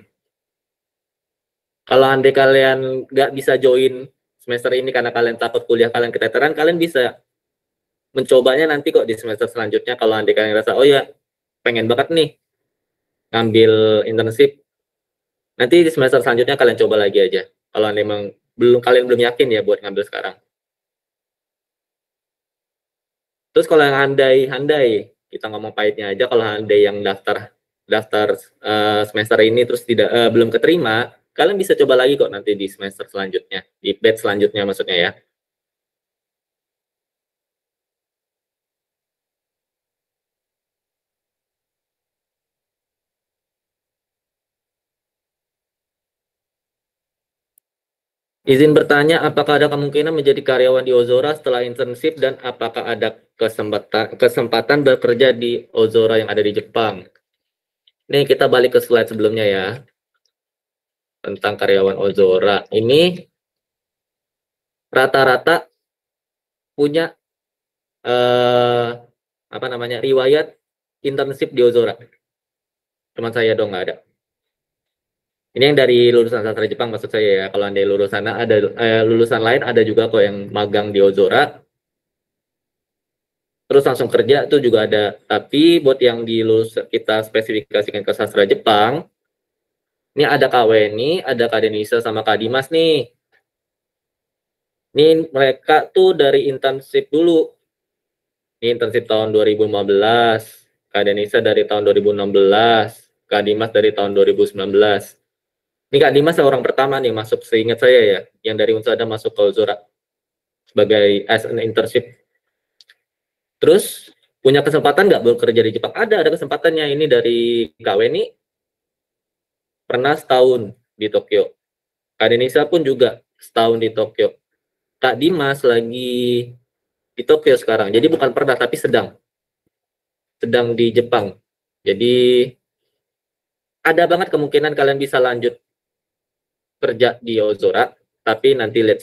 Kalau andai kalian nggak bisa join semester ini karena kalian takut kuliah kalian keteteran, kalian bisa mencobanya nanti kok di semester selanjutnya. Kalau andai kalian ngerasa, oh ya pengen banget nih ngambil internship, nanti di semester selanjutnya kalian coba lagi aja. Kalau memang kalian belum yakin ya buat ngambil sekarang. Terus kalau yang handai, kita ngomong pahitnya aja, kalau handai yang daftar semester ini terus tidak belum keterima, kalian bisa coba lagi kok nanti di semester selanjutnya, di batch selanjutnya maksudnya ya. Izin bertanya, apakah ada kemungkinan menjadi karyawan di Ozora setelah internship dan apakah ada kesempatan bekerja di Ozora yang ada di Jepang? Nih kita balik ke slide sebelumnya ya, tentang karyawan Ozora. Ini rata-rata punya riwayat internship di Ozora. Teman saya dong nggak ada. Ini yang dari lulusan sastra Jepang maksud saya ya. Kalau anda lulusan ada lulusan lain ada juga kok yang magang di Ozora. Terus langsung kerja itu juga ada. Tapi buat yang kita spesifikasikan ke sastra Jepang, ini ada Kak Weni, ada Kak Denisa sama Kak Dimas nih. Ini mereka tuh dari internship dulu. Ini internship tahun 2015. Kak Denisa dari tahun 2016. Kak Dimas dari tahun 2019. Ini Kak Dimas orang pertama nih masuk, seingat saya ya, yang dari Unsada masuk ke Ozora sebagai as an internship. Terus punya kesempatan nggak bekerja di Jepang? Ada kesempatannya. Ini dari Kak Weni pernah setahun di Tokyo. Kak Denisa pun juga setahun di Tokyo. Kak Dimas lagi di Tokyo sekarang. Jadi bukan pernah tapi sedang di Jepang. Jadi ada banget kemungkinan kalian bisa lanjut kerja di Ozora, tapi nanti lihat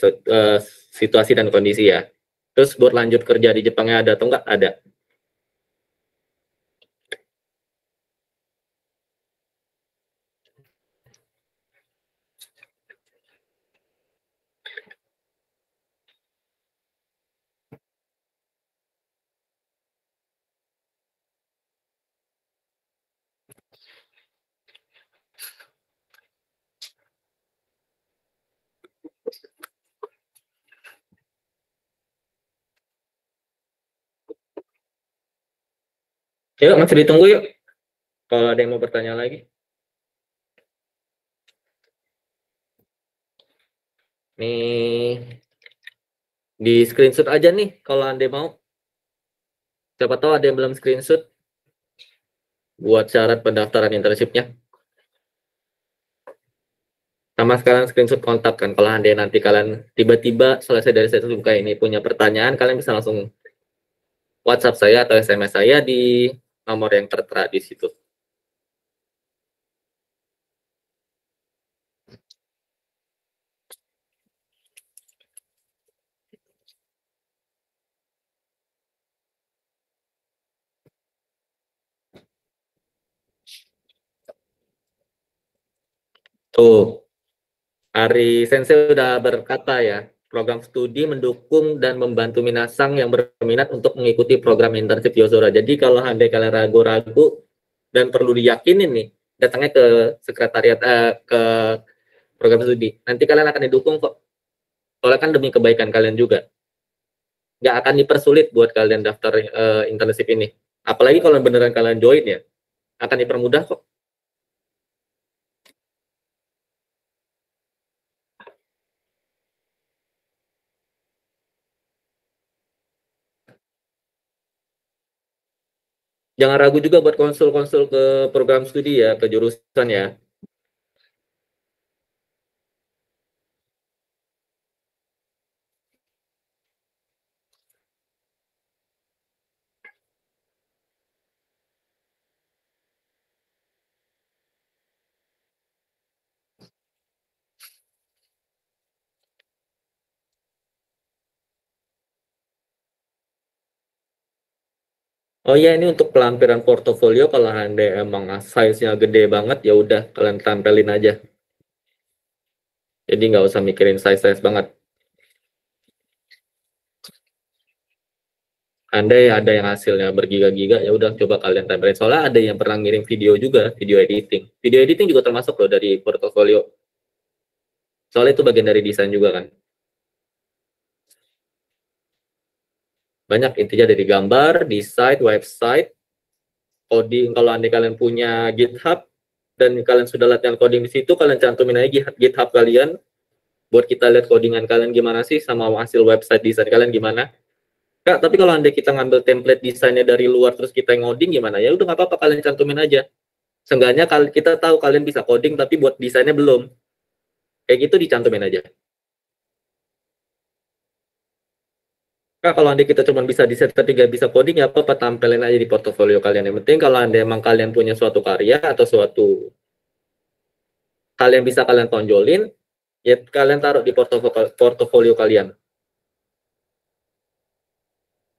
situasi dan kondisi ya. Terus buat lanjut kerja di Jepangnya ada atau enggak? Ada. Yuk, masih ditunggu yuk. Kalau ada yang mau bertanya lagi. Nih, di screenshot aja nih kalau Anda mau. Siapa tahu ada yang belum screenshot buat syarat pendaftaran internshipnya. Sama sekarang screenshot kontak kan. Kalau Anda nanti kalian tiba-tiba selesai dari sesi buka ini punya pertanyaan, kalian bisa langsung WhatsApp saya atau SMS saya di nomor yang tertera di situ. Tuh, Ari Sensei udah berkata ya, program studi mendukung dan membantu minasang yang berminat untuk mengikuti program internship Yozora. Jadi kalau andai kalian ragu-ragu dan perlu diyakinin nih, datangnya ke sekretariat ke program studi. Nanti kalian akan didukung kok. Soalnya kan demi kebaikan kalian juga. Nggak akan dipersulit buat kalian daftar internship ini. Apalagi kalau beneran kalian join ya, akan dipermudah kok. Jangan ragu juga buat konsul-konsul ke program studi ya, ke jurusan ya. Oh ya, ini untuk pelampiran portofolio kalau Anda emang size-nya gede banget ya udah kalian tampilin aja. Jadi nggak usah mikirin size banget. Andai ada yang hasilnya bergiga-giga ya udah coba kalian tempelin. Soalnya ada yang pernah ngirim video juga, video editing. Video editing juga termasuk loh dari portofolio. Soalnya itu bagian dari desain juga kan. Banyak intinya dari gambar, desain, website, coding. Kalau andai kalian punya GitHub dan kalian sudah latihan coding di situ, kalian cantumin aja GitHub kalian buat kita lihat codingan kalian gimana sih sama hasil website desain kalian gimana. Kak, tapi kalau andai kita ngambil template desainnya dari luar terus kita ngoding gimana? Ya udah nggak apa-apa kalian cantumin aja. Seenggaknya kita tahu kalian bisa coding tapi buat desainnya belum. Kayak gitu dicantumin aja. Kak, kalau anda kita cuma bisa desain tapi nggak bisa coding ya apa tampilin aja di portofolio kalian. Yang penting kalau anda emang kalian punya suatu karya atau suatu kalian bisa kalian tonjolin, ya kalian taruh di portofolio kalian.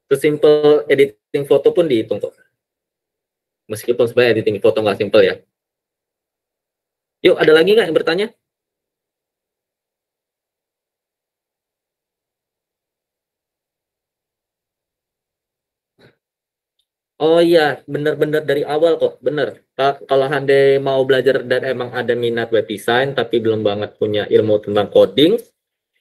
Sesimpel editing foto pun dihitung kok. Meskipun sebenarnya editing foto nggak simple ya. Yuk, ada lagi nggak yang bertanya? Oh iya, benar-benar dari awal kok, bener. Kalau Hande mau belajar dan emang ada minat web design, tapi belum banget punya ilmu tentang coding,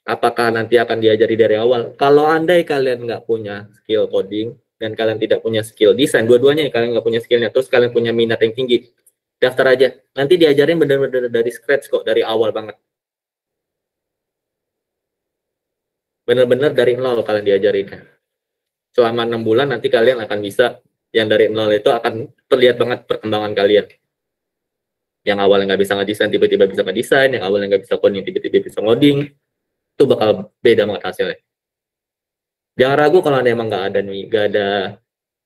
apakah nanti akan diajari dari awal? Kalau andai kalian nggak punya skill coding, dan kalian tidak punya skill desain, dua-duanya kalian nggak punya skillnya, terus kalian punya minat yang tinggi, daftar aja. Nanti diajarin benar-benar dari scratch kok, dari awal banget. Benar-benar dari nol kalian diajarin. Selama 6 bulan nanti kalian akan bisa, yang dari nol itu akan terlihat banget perkembangan kalian. Yang awalnya nggak bisa ngedesain tiba-tiba bisa ngedesain, yang awalnya nggak bisa coding tiba-tiba bisa ngoding, itu bakal beda banget hasilnya. Jangan ragu kalau anda emang nggak ada nih, nggak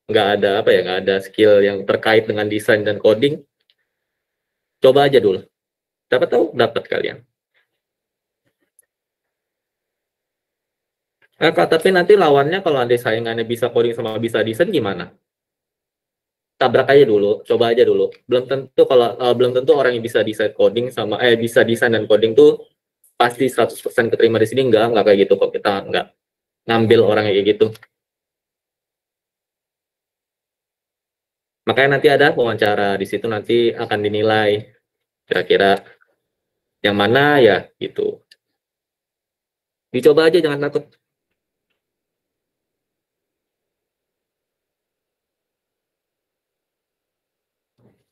ada apa ya, nggak ada skill yang terkait dengan desain dan coding, coba aja dulu. Dapat tahu dapat kalian. Nah, Kak, tapi nanti lawannya kalau anda saingannya bisa coding sama bisa desain gimana? Tabrak aja dulu, coba aja dulu. Belum tentu orang yang bisa desain coding sama bisa desain dan coding tuh pasti 100% keterima di sini, enggak kayak gitu kok. Kita enggak ngambil orang kayak gitu. Makanya nanti ada wawancara di situ, nanti akan dinilai kira-kira yang mana ya gitu. Dicoba aja, jangan takut.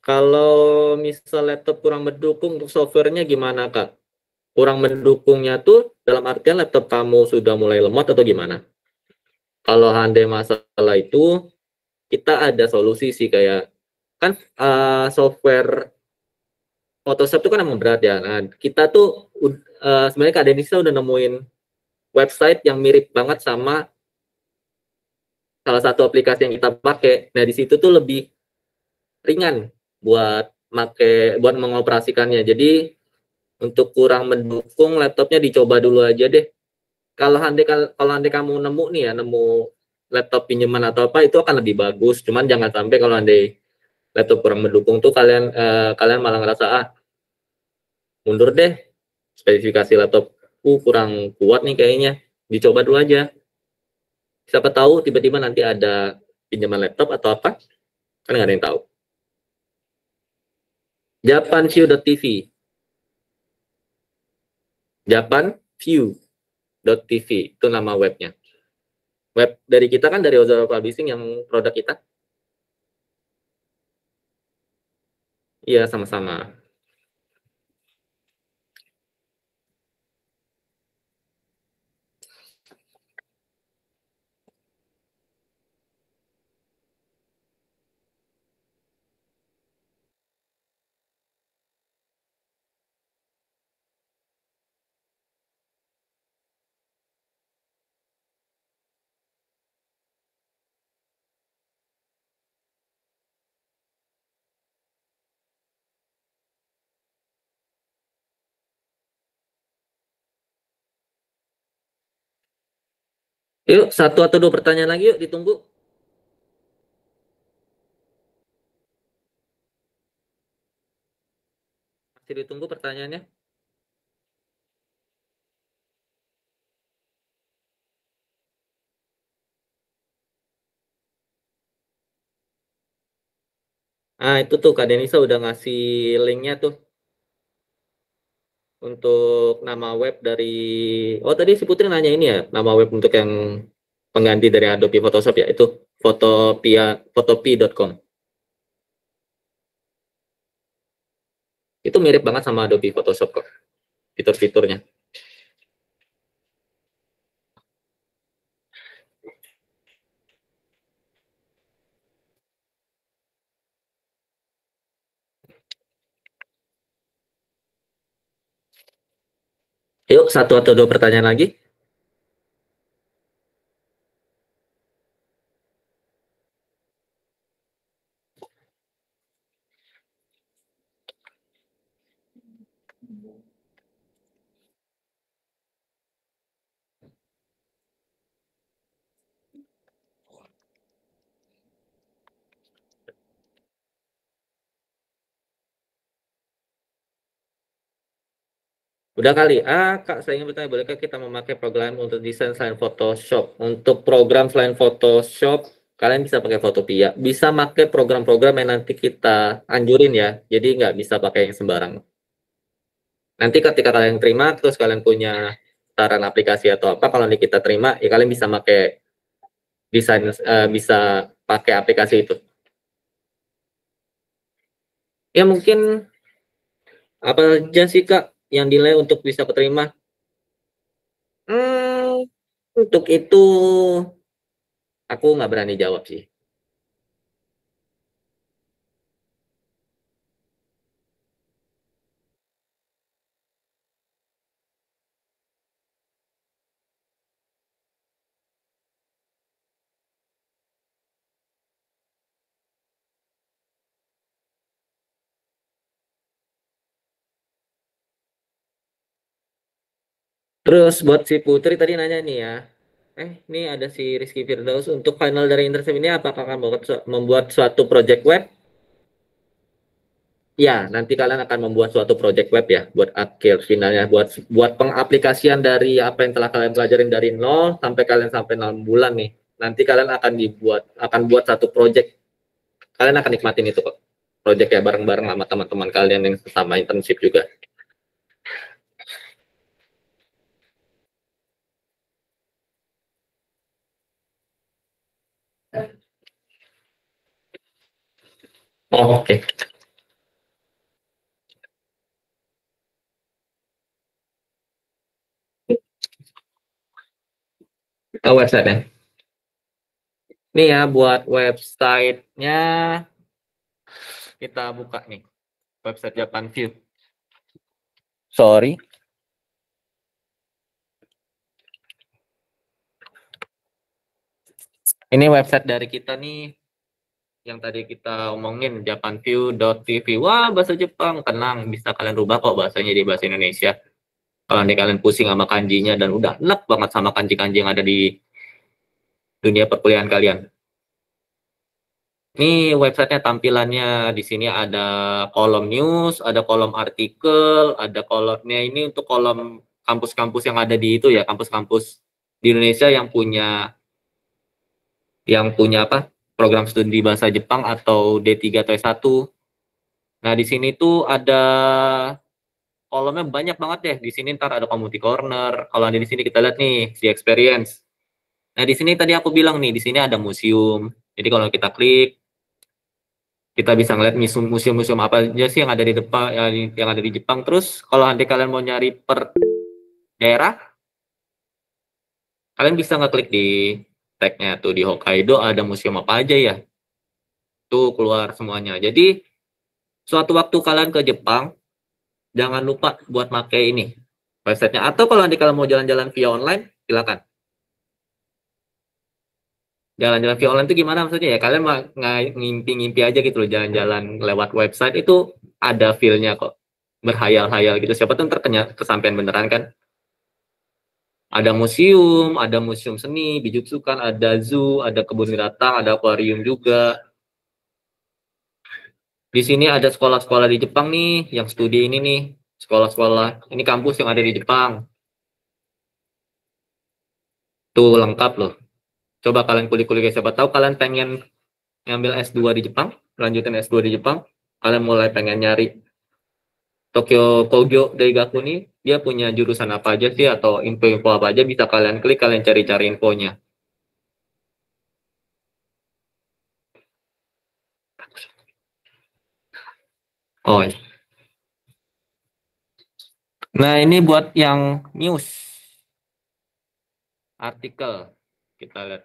Kalau misal laptop kurang mendukung untuk softwarenya gimana, Kak? Kurang mendukungnya tuh dalam artian laptop kamu sudah mulai lemot atau gimana? Kalau handai masalah itu, kita ada solusi sih, kayak kan software Photoshop itu kan emang berat ya. Nah, kita tuh sebenarnya Kak Denisa udah nemuin website yang mirip banget sama salah satu aplikasi yang kita pakai. Nah, di situ tuh lebih ringan buat mengoperasikannya. Jadi untuk kurang mendukung laptopnya dicoba dulu aja deh. Kalau andai kamu nemu nih ya, nemu laptop pinjaman atau apa itu akan lebih bagus. Cuman jangan sampai kalau andai laptop kurang mendukung tuh kalian malah ngerasa mundur deh, spesifikasi laptopku kurang kuat nih kayaknya. Dicoba dulu aja. Siapa tahu tiba-tiba nanti ada pinjaman laptop atau apa, kan nggak ada yang tahu. Japanview.tv. Japanview.tv itu nama webnya. Web dari kita kan dari Ozora Publishing yang produk kita. Iya, sama-sama. Yuk, satu atau dua pertanyaan lagi yuk, ditunggu. Masih ditunggu pertanyaannya. Ah, itu tuh Kak Denisa udah ngasih linknya tuh untuk nama web dari. Oh, tadi si Putri nanya ini ya, nama web untuk yang pengganti dari Adobe Photoshop ya, itu photopea.com. Itu mirip banget sama Adobe Photoshop kok, fitur-fiturnya. Yuk, satu atau dua pertanyaan lagi. Udah kali. Kak, saya ingin bertanya, bolehkah kita memakai program untuk desain selain Photoshop? Untuk program selain Photoshop, kalian bisa pakai Photopea. Bisa pakai program-program yang nanti kita anjurin ya. Jadi nggak bisa pakai yang sembarang. Nanti ketika kalian terima, terus kalian punya saran aplikasi atau apa, kalau nanti kita terima, ya kalian bisa pakai desain, bisa pakai aplikasi itu. Ya mungkin apa aja sih Kak yang dinilai untuk bisa keterima? Untuk itu aku nggak berani jawab sih. Terus buat si Putri tadi nanya nih ya, ini ada si Rizky Firdaus, untuk final dari internship ini apakah akan membuat suatu project web? Ya, nanti kalian akan membuat suatu project web ya, buat akhir finalnya, buat pengaplikasian dari apa yang telah kalian pelajarin dari 0 sampai kalian sampai 6 bulan nih. Nanti kalian akan buat satu project. Kalian akan nikmatin itu kok. Project ya bareng-bareng sama teman-teman kalian yang sama internship juga. Oh, oke. Website-nya. Nih ya, buat website-nya kita buka nih. Website Japan View. Sorry. Ini website dari kita nih, yang tadi kita omongin, japanview.tv. Wah, bahasa Jepang, tenang, bisa kalian rubah kok bahasanya di bahasa Indonesia. Kalau nanti kalian pusing sama kanjinya dan udah enak banget sama kanji-kanji yang ada di dunia perkuliahan kalian. Ini websitenya, tampilannya di sini ada kolom news, ada kolom artikel, ada kolomnya ini untuk kolom kampus-kampus yang ada di itu ya, kampus-kampus di Indonesia yang punya apa? Program studi bahasa Jepang atau D3 atau S1. Nah, di sini tuh ada kolomnya banyak banget deh. Di sini ntar ada community corner. Kalau di sini kita lihat nih, di experience. Nah, di sini tadi aku bilang nih, di sini ada museum. Jadi kalau kita klik, kita bisa ngeliat museum-museum apa aja sih yang ada di depan, yang ada di Jepang. Terus kalau nanti kalian mau nyari per daerah, kalian bisa ngeklik di tagnya tuh, di Hokkaido ada museum apa aja ya. Tuh keluar semuanya. Jadi suatu waktu kalian ke Jepang, jangan lupa buat pakai ini websitenya. Atau kalau nanti kalian mau jalan-jalan via online, silakan. Jalan-jalan via online itu gimana maksudnya ya? Kalian ngimpi-ngimpi aja gitu loh, jalan-jalan lewat website itu ada feel-nya kok. Berhayal-hayal gitu. Siapa tuh terkenyang kesampaian beneran kan? Ada museum seni, bijutsukan, ada zoo, ada kebun binatang, ada akuarium juga. Di sini ada sekolah-sekolah di Jepang nih, yang studi ini nih, sekolah-sekolah. Ini kampus yang ada di Jepang. Tuh lengkap loh. Coba kalian kulik-kulik, siapa tahu kalian pengen ngambil S2 di Jepang, lanjutin S2 di Jepang, kalian mulai pengen nyari Tokyo Kogyo Daigaku nih, dia punya jurusan apa aja sih, atau info-info apa aja, bisa kalian klik, kalian cari-cari infonya. Oh, nah ini buat yang news, artikel, kita lihat.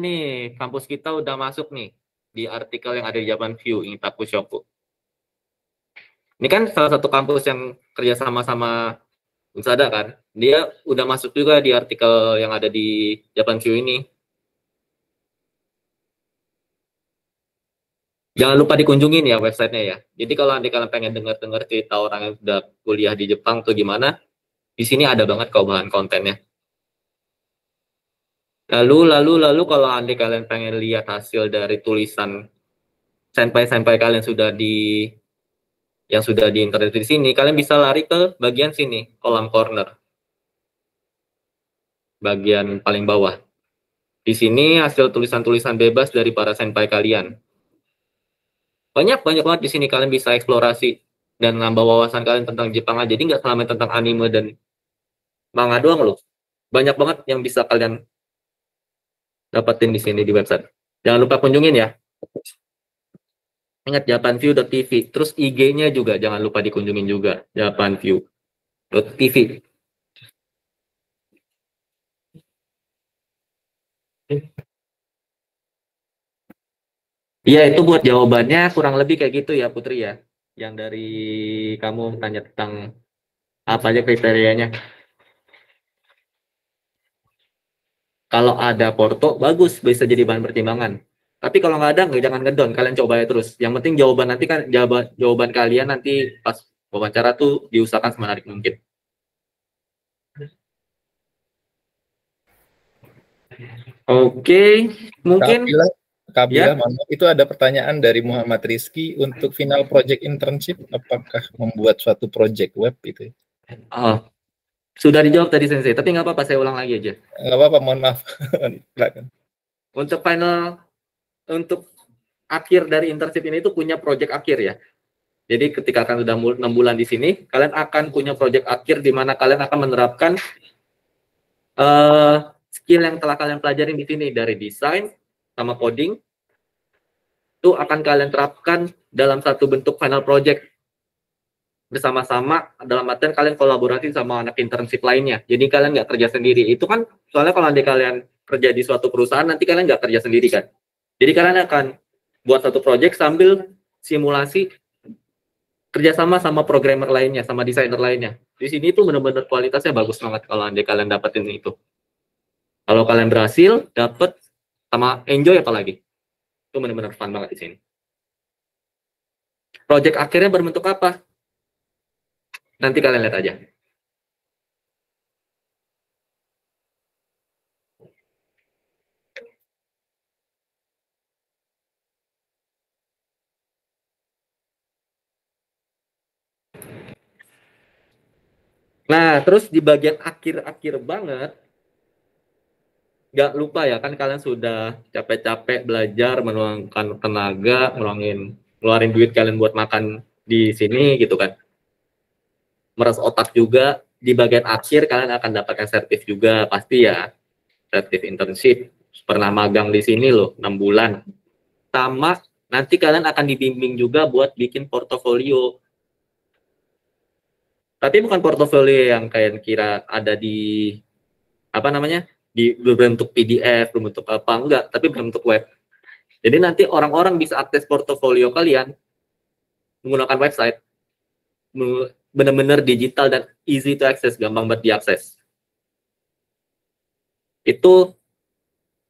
Nih, kampus kita udah masuk nih, di artikel yang ada di Japan View, Intaku Shoku. Ini kan salah satu kampus yang kerjasama sama Unsada kan, dia udah masuk juga di artikel yang ada di Japan View ini. Jangan lupa dikunjungin ya websitenya ya. Jadi kalau nanti kalian pengen dengar-dengar cerita orang yang sudah kuliah di Jepang tuh gimana, di sini ada banget kok bahan kontennya. Lalu kalau nanti kalian pengen lihat hasil dari tulisan senpai-senpai kalian yang sudah di internet di sini, kalian bisa lari ke bagian sini, kolam corner. Bagian paling bawah. Di sini hasil tulisan-tulisan bebas dari para senpai kalian. Banyak banget di sini kalian bisa eksplorasi dan nambah wawasan kalian tentang Jepang aja. Jadi nggak selama tentang anime dan manga doang loh. Banyak banget yang bisa kalian dapetin di sini di website. Jangan lupa kunjungin ya. Ingat japanview.tv. Terus IG-nya juga jangan lupa dikunjungin juga, japanview.tv. Iya, itu buat jawabannya kurang lebih kayak gitu ya Putri ya. Yang dari kamu tanya tentang apa aja kriterianya. Kalau ada Porto, bagus, bisa jadi bahan pertimbangan. Tapi kalau nggak ada, jangan ngedon, kalian coba ya terus. Yang penting jawaban nanti kan jawaban kalian nanti pas wawancara tuh diusahakan semenarik mungkin. Oke, mungkin
Kabila, itu ada pertanyaan dari Muhammad Rizky untuk final project internship, apakah membuat suatu project web itu?
Oh, sudah dijawab tadi Sensei, tapi nggak apa-apa, saya ulang lagi aja.
Nggak apa-apa, mohon maaf.
Untuk akhir dari internship ini itu punya project akhir ya. Jadi ketika kalian sudah 6 bulan di sini, kalian akan punya project akhir di mana kalian akan menerapkan skill yang telah kalian pelajarin di sini dari desain sama coding. Itu akan kalian terapkan dalam satu bentuk final project bersama-sama, dalam artian kalian kolaborasi sama anak internship lainnya. Jadi kalian nggak kerja sendiri. Itu kan soalnya kalau nanti kalian kerja di suatu perusahaan, nanti kalian nggak kerja sendiri kan. Jadi kalian akan buat satu project sambil simulasi kerjasama sama programmer lainnya, sama desainer lainnya. Di sini tuh benar-benar kualitasnya bagus banget kalau nanti kalian dapetin itu. Kalau kalian berhasil, dapet sama enjoy apalagi. Itu benar-benar fun banget di sini. Project akhirnya berbentuk apa? Nanti kalian lihat aja. Nah, terus di bagian akhir-akhir banget, nggak lupa ya, kan kalian sudah capek-capek belajar, meluangkan tenaga, ngeluarin duit kalian buat makan di sini gitu kan. Meres otak juga, di bagian akhir kalian akan dapatkan sertif juga, pasti ya. Sertif internship, pernah magang di sini loh, 6 bulan. Sama, nanti kalian akan dibimbing juga buat bikin portofolio. Tapi bukan portofolio yang kalian kira ada di, apa namanya, di berbentuk PDF, berbentuk apa, enggak, tapi berbentuk web. Jadi nanti orang-orang bisa akses portofolio kalian menggunakan website, benar-benar digital dan easy to access, gampang buat diakses. Itu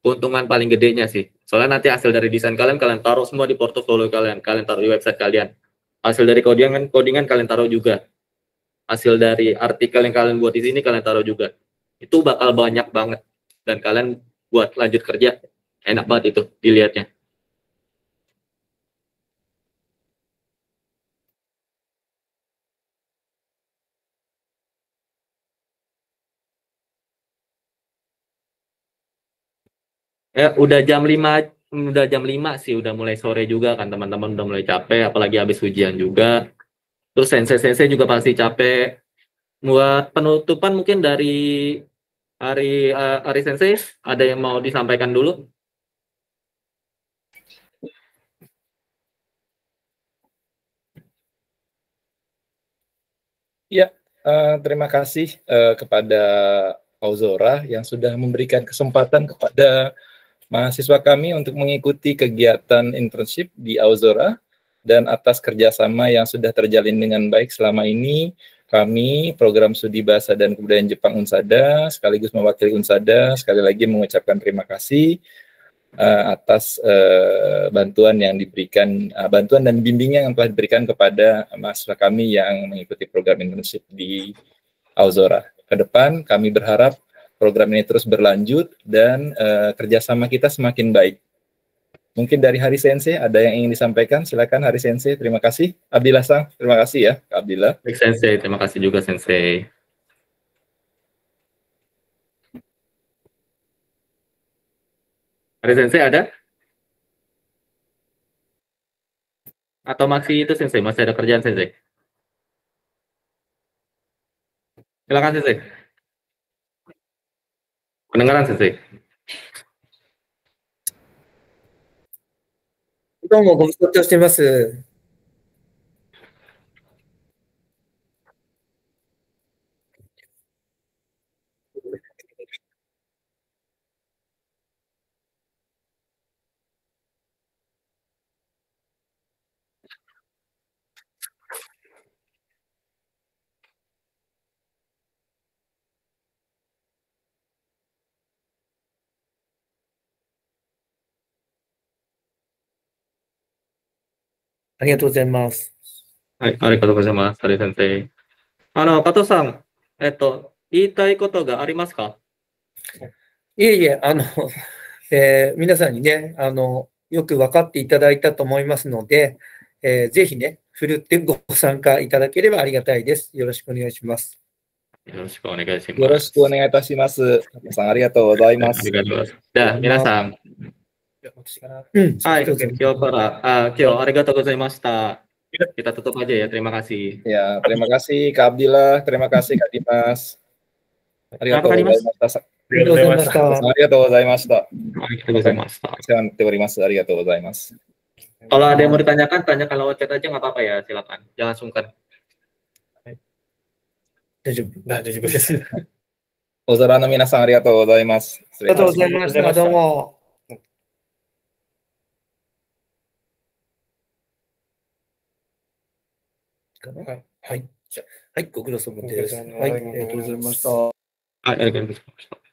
keuntungan paling gedenya sih. Soalnya nanti hasil dari desain kalian taruh semua di portofolio kalian taruh di website kalian. Hasil dari codingan kalian taruh juga. Hasil dari artikel yang kalian buat di sini kalian taruh juga. itu bakal banyak banget. Dan kalian buat lanjut kerja, enak banget itu dilihatnya. Ya, udah jam 5 sih, udah mulai sore juga kan, teman-teman udah mulai capek, apalagi habis ujian juga. Terus sensei-sensei juga pasti capek. Buat penutupan mungkin dari Ari Sensei, ada yang mau disampaikan dulu?
Ya, terima kasih kepada Auzora yang sudah memberikan kesempatan kepada mahasiswa kami untuk mengikuti kegiatan internship di Auzora, dan atas kerjasama yang sudah terjalin dengan baik selama ini, kami program studi bahasa dan kebudayaan Jepang Unsada sekaligus mewakili Unsada sekali lagi mengucapkan terima kasih atas bantuan yang diberikan, bantuan dan bimbingan yang telah diberikan kepada mahasiswa kami yang mengikuti program internship di Auzora. Ke depan kami berharap program ini terus berlanjut dan kerjasama kita semakin baik. Mungkin dari Hari Sensei ada yang ingin disampaikan, silakan Hari Sensei. Terima kasih. Abdillah Sang, terima kasih ya Kak Abdillah.
Baik Sensei, terima kasih juga Sensei. Hari Sensei ada? Atau masih itu Sensei, masih ada kerjaan Sensei? Silakan Sensei. Kedengaran Sensei?
どうもご無沙汰してます。ありがとうございます。
はい、ありがとうございます、Hari Sensei。加藤さん、言いたいことがありますか？
いえいえ、皆さんにね、よく分かっていただいたと思いますので、ぜひね、ふるってご参加いただければありがたいです。よろしくお願いします。
よろしくお願いします。
よろしくお願いいたします。加藤さん、ありがとうございます。
ありがとうございます。じゃあ、皆さん、
うん、
はい、
どうぞ
今日ありがとうございました。Kita tutup aja ya, terima kasih.
Ya, terima kasih Kak Abdillah, terima kasih Kak Dimas. Arigatou gozaimashita.
ありがとうございました。
ありがとうございました。
ありがとうございました。
Saya nanti berimas, arigatou gozaimasu.
Kalau ada yang mau ditanyakan, tanyakan lewat chat aja nggak apa-apa ya, silakan. Jangan sungkan.
大丈夫。大丈夫です。
大空の皆さん、ありがとうございます。失
ありがとう
礼します
ございました。どうも。はい。はい、ご苦労様です。はい、ありがとうございました。
はい、ありがとうございました。